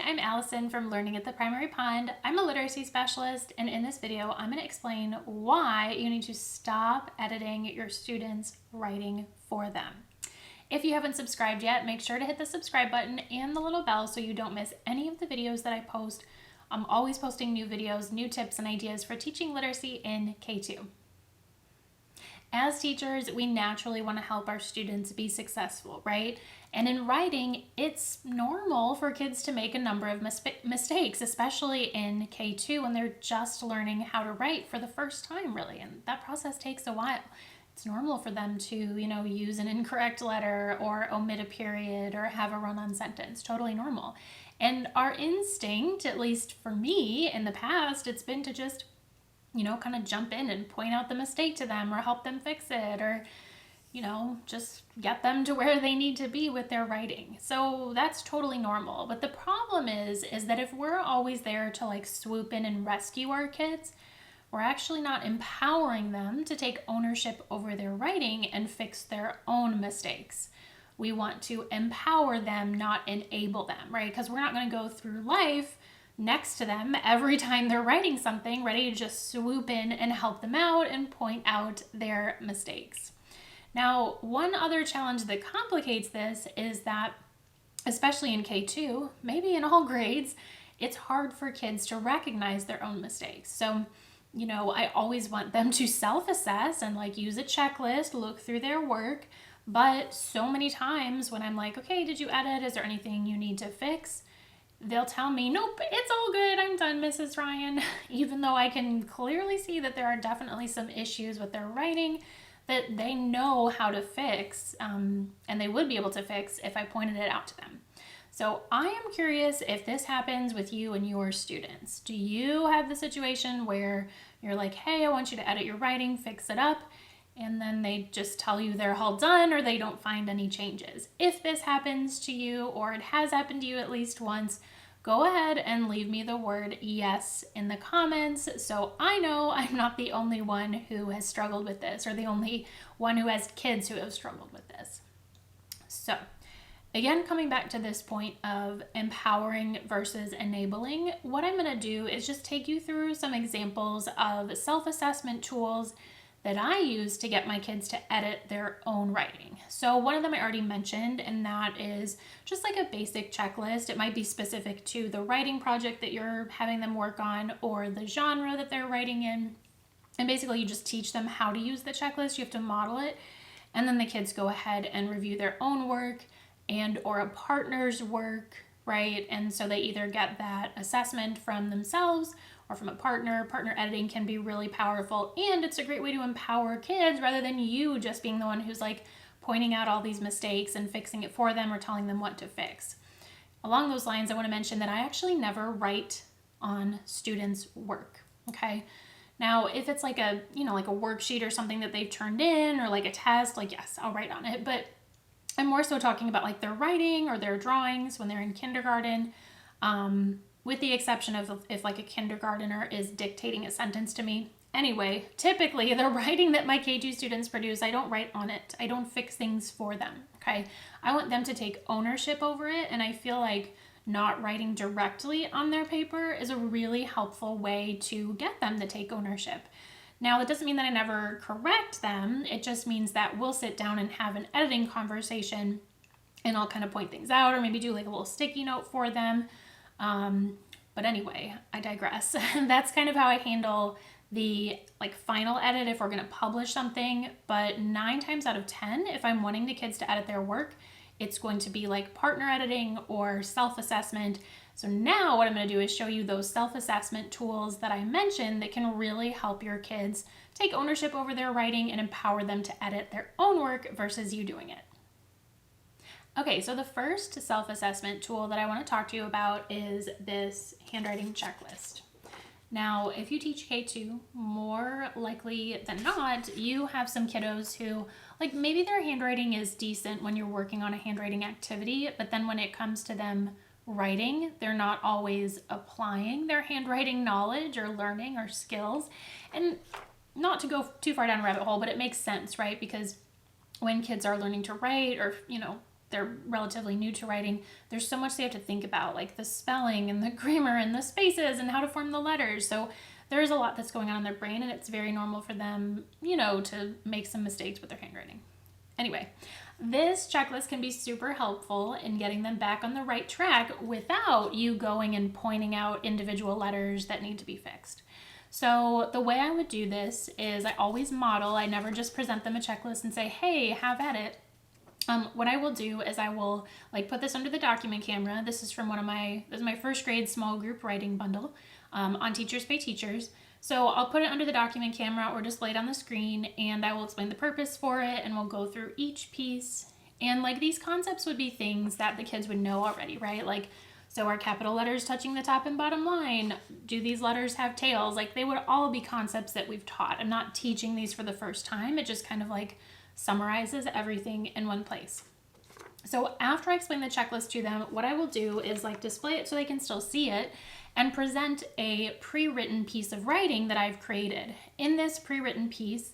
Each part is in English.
I'm Allison from Learning at the Primary Pond. I'm a literacy specialist, and in this video, I'm going to explain why you need to stop editing your students' writing for them. If you haven't subscribed yet, make sure to hit the subscribe button and the little bell so you don't miss any of the videos that I post. I'm always posting new videos, new tips, and ideas for teaching literacy in K2. As teachers, we naturally want to help our students be successful, right? And in writing, it's normal for kids to make a number of mistakes, especially in K2 when they're just learning how to write for the first time, really. And that process takes a while. It's normal for them to, use an incorrect letter or omit a period or have a run-on sentence. Totally normal. And our instinct, at least for me in the past, it's been to just kind of jump in and point out the mistake to them or help them fix it or, just get them to where they need to be with their writing. So that's totally normal. But the problem is that if we're always there to swoop in and rescue our kids, we're actually not empowering them to take ownership over their writing and fix their own mistakes. We want to empower them, not enable them, right? Because we're not going to go through life next to them every time they're writing something, ready to just swoop in and help them out and point out their mistakes. Now, one other challenge that complicates this is that, especially in K2, maybe in all grades, it's hard for kids to recognize their own mistakes. So, I always want them to self-assess and use a checklist, look through their work. But so many times when I'm like, okay, did you edit? Is there anything you need to fix? They'll tell me, nope, it's all good. I'm done, Mrs. Ryan. Even though I can clearly see that there are definitely some issues with their writing that they know how to fix, and they would be able to fix if I pointed it out to them. So I am curious if this happens with you and your students. Do you have the situation where you're like, hey, I want you to edit your writing, fix it up, and then they just tell you they're all done or they don't find any changes? If this happens to you, or it has happened to you at least once, go ahead and leave me the word yes in the comments so I know I'm not the only one who has struggled with this or the only one who has kids who have struggled with this. So again, coming back to this point of empowering versus enabling, what I'm going to do is just take you through some examples of self-assessment tools that I use to get my kids to edit their own writing. So one of them I already mentioned, and that is just like a basic checklist. It might be specific to the writing project that you're having them work on or the genre that they're writing in. And basically you just teach them how to use the checklist. You have to model it. And then the kids go ahead and review their own work and or a partner's work, right? And so they either get that assessment from themselves or from a partner. Partner editing can be really powerful, and it's a great way to empower kids rather than you just being the one who's pointing out all these mistakes and fixing it for them or telling them what to fix. Along those lines, I want to mention that I actually never write on students' work, okay? Now, if it's like a worksheet or something that they've turned in or a test, yes, I'll write on it, but I'm more so talking about their writing or their drawings when they're in kindergarten, with the exception of if a kindergartner is dictating a sentence to me. Anyway, typically the writing that my K2 students produce, I don't write on it. I don't fix things for them, okay? I want them to take ownership over it, and I feel like not writing directly on their paper is a really helpful way to get them to take ownership. Now, that doesn't mean that I never correct them. It just means that we'll sit down and have an editing conversation, and I'll kind of point things out or maybe do a little sticky note for them. But anyway, I digress. That's kind of how I handle the final edit if we're going to publish something. But 9 times out of 10, if I'm wanting the kids to edit their work, it's going to be partner editing or self-assessment. So now what I'm going to do is show you those self-assessment tools that I mentioned that can really help your kids take ownership over their writing and empower them to edit their own work versus you doing it. Okay, so the first self-assessment tool that I want to talk to you about is this handwriting checklist. Now, if you teach K2, more likely than not, you have some kiddos who, maybe their handwriting is decent when you're working on a handwriting activity, but then when it comes to them writing, they're not always applying their handwriting knowledge or learning or skills. And not to go too far down a rabbit hole, but it makes sense, right? Because when kids are learning to write or, they're relatively new to writing, there's so much they have to think about, like the spelling and the grammar and the spaces and how to form the letters. So there's a lot that's going on in their brain, and it's very normal for them, to make some mistakes with their handwriting. Anyway, this checklist can be super helpful in getting them back on the right track without you going and pointing out individual letters that need to be fixed. So the way I would do this is I always model. I never just present them a checklist and say, hey, have at it. What I will do is I will put this under the document camera. This is from this is my first grade small group writing bundle on Teachers Pay Teachers. So I'll put it under the document camera or display it on the screen, and I will explain the purpose for it, and we'll go through each piece. And these concepts would be things that the kids would know already, right? So are capital letters touching the top and bottom line? Do these letters have tails? They would all be concepts that we've taught. I'm not teaching these for the first time. It just kind of summarizes everything in one place. So after I explain the checklist to them, what I will do is display it so they can still see it and present a pre-written piece of writing that I've created. In this pre-written piece,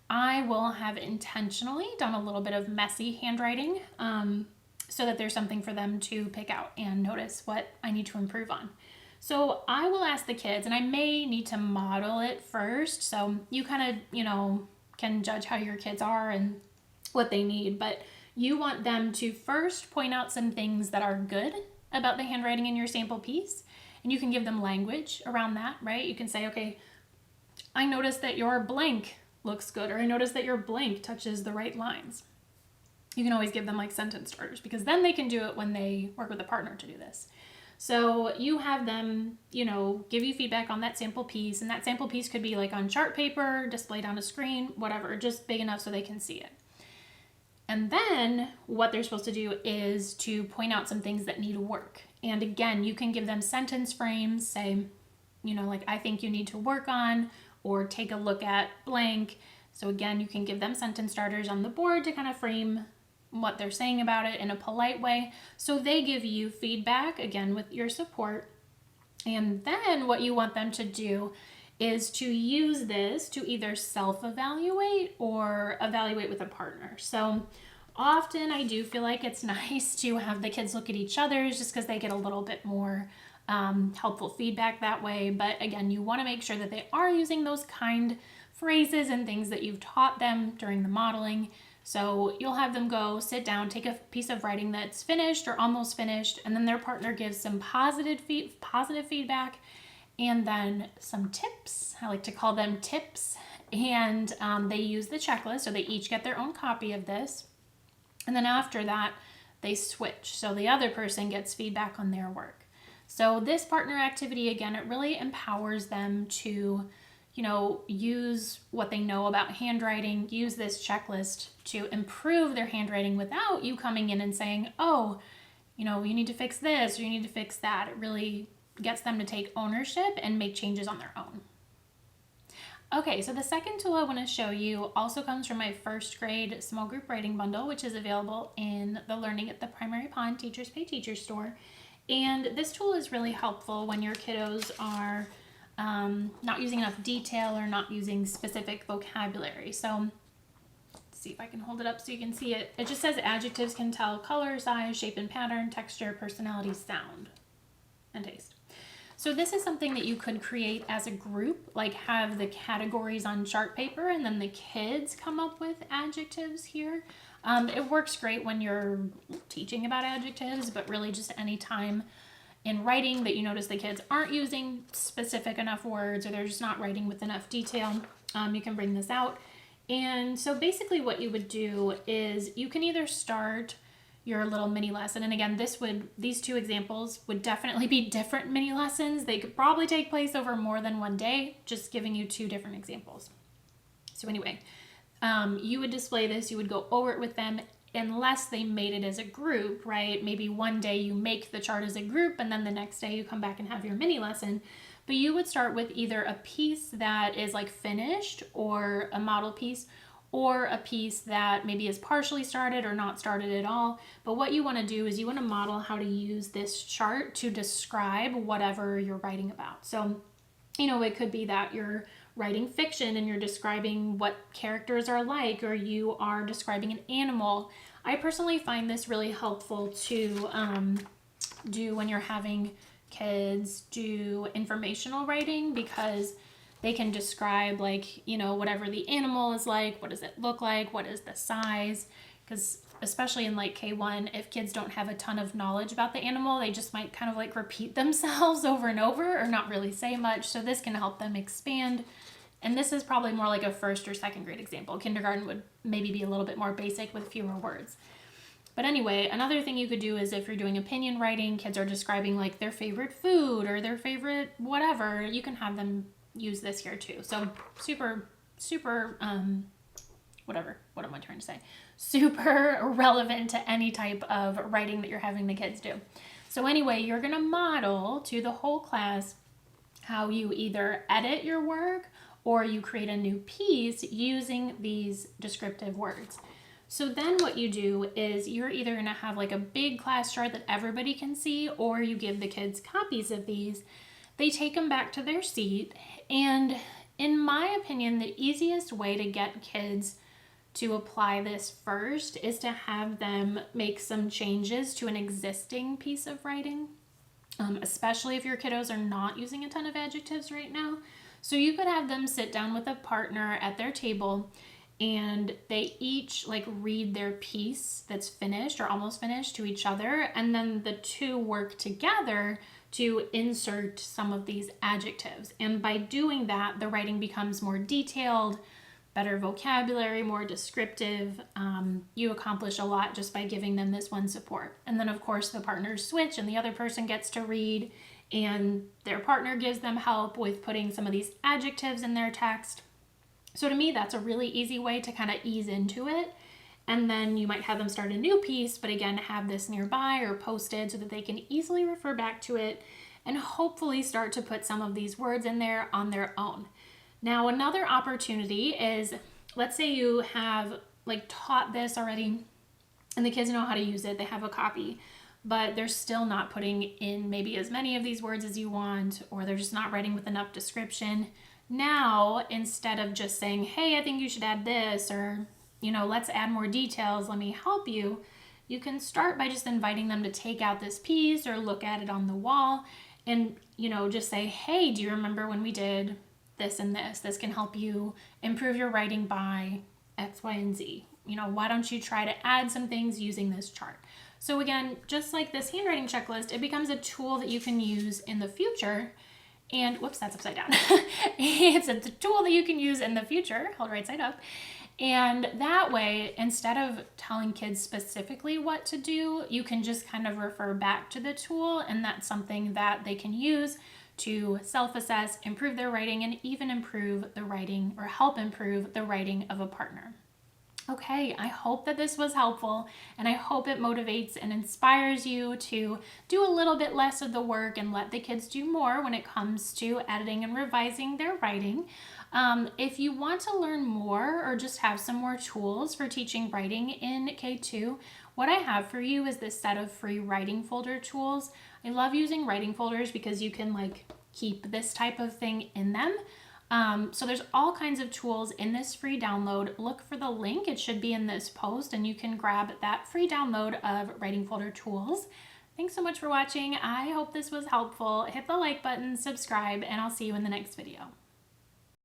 I will have intentionally done a little bit of messy handwriting so that there's something for them to pick out and notice what I need to improve on. So I will ask the kids, and I may need to model it first, so you kind of, can judge how your kids are and what they need, but you want them to first point out some things that are good about the handwriting in your sample piece, and you can give them language around that, right? You can say, okay, I noticed that your blank looks good, or I noticed that your blank touches the right lines. You can always give them sentence starters, because then they can do it when they work with a partner to do this. So you have them, give you feedback on that sample piece, and that sample piece could be on chart paper, displayed on a screen, whatever, just big enough so they can see it. And then what they're supposed to do is to point out some things that need work. And again, you can give them sentence frames, say, I think you need to work on, or take a look at blank. So again, you can give them sentence starters on the board to kind of frame what they're saying about it in a polite way. So they give you feedback, again, with your support. And then what you want them to do is to use this to either self-evaluate or evaluate with a partner. So often I do feel like it's nice to have the kids look at each other's, just because they get a little bit more helpful feedback that way. But again, you want to make sure that they are using those kind phrases and things that you've taught them during the modeling. So you'll have them go sit down, take a piece of writing that's finished or almost finished, and then their partner gives some positive feedback, and then some tips. I like to call them tips. And they use the checklist, so they each get their own copy of this. And then after that, they switch. So the other person gets feedback on their work. So this partner activity, again, it really empowers them to use what they know about handwriting, use this checklist to improve their handwriting without you coming in and saying, oh, you need to fix this or you need to fix that. It really gets them to take ownership and make changes on their own. Okay, so the second tool I want to show you also comes from my first grade small group writing bundle, which is available in the Learning at the Primary Pond Teachers Pay Teachers store. And this tool is really helpful when your kiddos are not using enough detail or not using specific vocabulary. So let's see if I can hold it up so you can see it. It just says adjectives can tell color, size, shape and pattern, texture, personality, sound, and taste. So this is something that you could create as a group, have the categories on chart paper and then the kids come up with adjectives here. It works great when you're teaching about adjectives, but really just any time in writing that you notice the kids aren't using specific enough words or they're just not writing with enough detail, you can bring this out. And so basically what you would do is you can either start your little mini lesson, and again, these two examples would definitely be different mini lessons. They could probably take place over more than one day, just giving you two different examples. So anyway, you would display this, you would go over it with them, unless they made it as a group, right? Maybe one day you make the chart as a group and then the next day you come back and have your mini lesson. But you would start with either a piece that is finished or a model piece, or a piece that maybe is partially started or not started at all. But what you want to do is you want to model how to use this chart to describe whatever you're writing about. So, it could be that you're writing fiction and you're describing what characters are like, or you are describing an animal. I personally find this really helpful to do when you're having kids do informational writing, because they can describe, like, you know, whatever the animal is like, what does it look like, what is the size, because especially in like K1, if kids don't have a ton of knowledge about the animal, they just might kind of like repeat themselves over and over or not really say much. So this can help them expand. And this is probably more like a first or second grade example. Kindergarten would maybe be a little bit more basic with fewer words. But anyway, another thing you could do is if you're doing opinion writing, kids are describing like their favorite food or their favorite whatever, you can have them use this here too. So super, whatever, what am I trying to say? Super relevant to any type of writing that you're having the kids do. So anyway, you're gonna model to the whole class how you either edit your work or you create a new piece using these descriptive words. So then what you do is you're either gonna have like a big class chart that everybody can see, or you give the kids copies of these. They take them back to their seat, and in my opinion, the easiest way to get kids to apply this first is to have them make some changes to an existing piece of writing, especially if your kiddos are not using a ton of adjectives right now. So you could have them sit down with a partner at their table, and they each like read their piece that's finished or almost finished to each other, and then the two work together to insert some of these adjectives. And by doing that, the writing becomes more detailed, better vocabulary, more descriptive. You accomplish a lot just by giving them this one support. And then of course the partners switch and the other person gets to read, and their partner gives them help with putting some of these adjectives in their text. So to me, that's a really easy way to kind of ease into it. And then you might have them start a new piece, but again, have this nearby or posted so that they can easily refer back to it and hopefully start to put some of these words in there on their own. Now, another opportunity is, let's say you have like taught this already and the kids know how to use it, they have a copy, but they're still not putting in maybe as many of these words as you want, or they're just not writing with enough description. Now, instead of just saying, hey, I think you should add this, or, you know, let's add more details, let me help you, you can start by just inviting them to take out this piece or look at it on the wall and, you know, just say, hey, do you remember when we did this and this? This can help you improve your writing by X, Y, and Z. You know, why don't you try to add some things using this chart? So again, just like this handwriting checklist, it becomes a tool that you can use in the future. And whoops, that's upside down. It's a tool that you can use in the future, held right side up. And that way, instead of telling kids specifically what to do, you can just kind of refer back to the tool, and that's something that they can use to self-assess, improve their writing, and even improve the writing or help improve the writing of a partner. Okay, I hope that this was helpful, and I hope it motivates and inspires you to do a little bit less of the work and let the kids do more when it comes to editing and revising their writing. If you want to learn more or just have some more tools for teaching writing in K2, what I have for you is this set of free writing folder tools. I love using writing folders because you can like keep this type of thing in them. So there's all kinds of tools in this free download. Look for the link, it should be in this post, and you can grab that free download of writing folder tools. Thanks so much for watching. I hope this was helpful. Hit the like button, subscribe, and I'll see you in the next video.